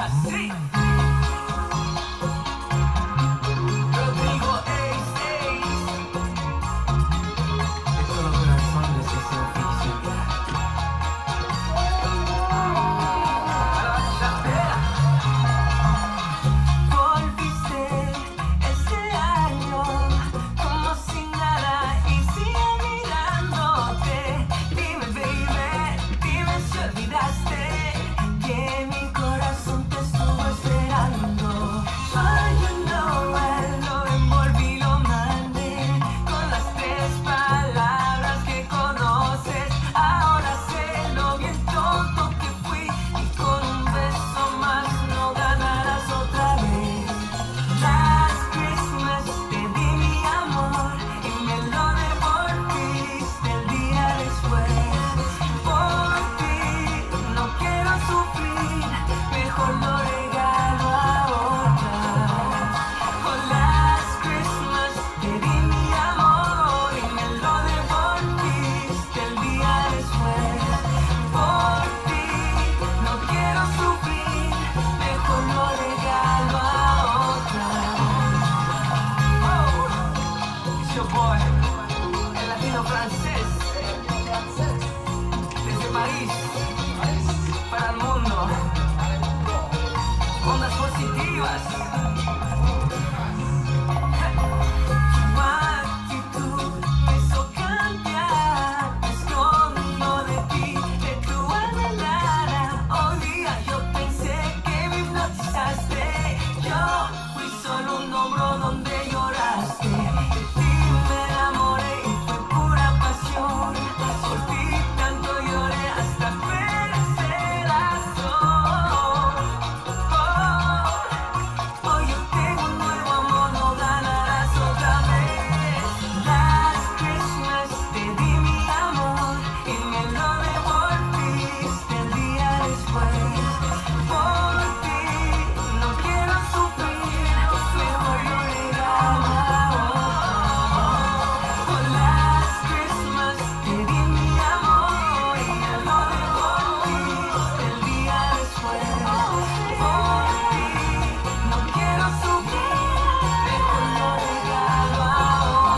Así. Rodrigo Ace, de todo corazón les deseo felicidad. A la bachata. Volviste este año como si nada y sigue mirándote. Dime, baby, dime si olvidaste que mi corazón te estuvo esperando. But you know lo envolví, lo mandé con las 3 palabras que conoces. Ahora sé lo bien tonto que fui y con un beso más no ganarás otra vez. Last Christmas te di mi amor y me lo devolviste el día después. Por ti no quiero sufrir, mejor lo regalo a otra. Oh, last Christmas te di mi amor y me lo devolviste el día después. Por ti no quiero sufrir, mejor lo regalo a otra. Oh, it's your boy, el latino francés, desde París, para el mundo, ondas positivas. Tu actitud me hizo cambiar, me escondo de ti, de tu alma. Hoy día yo pensé que me hipnotizaste, yo fui solo un hombro donde lloraste. De ti me enamoré y fue pura pasión, por ti tanto lloré hasta perder razón. Hoy yo tengo un nuevo amor, no ganarás otra vez. Last Christmas te di mi amor y me lo devolviste el día después. Por ti no quiero sufrir, mejor lo regalo a otra. Oh, last Christmas te di mi amor y me lo devolviste el día después. Por ti no quiero sufrir, mejor lo regalo a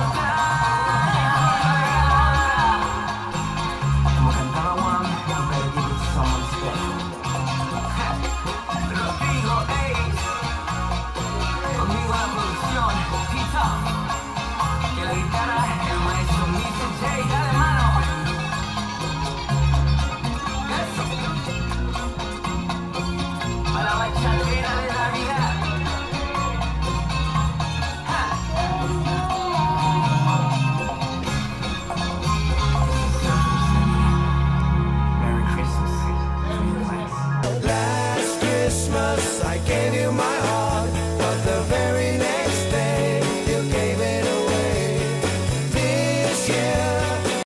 otra. Como cantaba Juan, you better give it to someone special. Rodrigo Ace, conmigo en la producción, T-Top, que la guitarra el maestro Mr. J, dale mano. Eso. A la bachatera de Navidad. Ja. Merry Christmas. Last Christmas I gave you my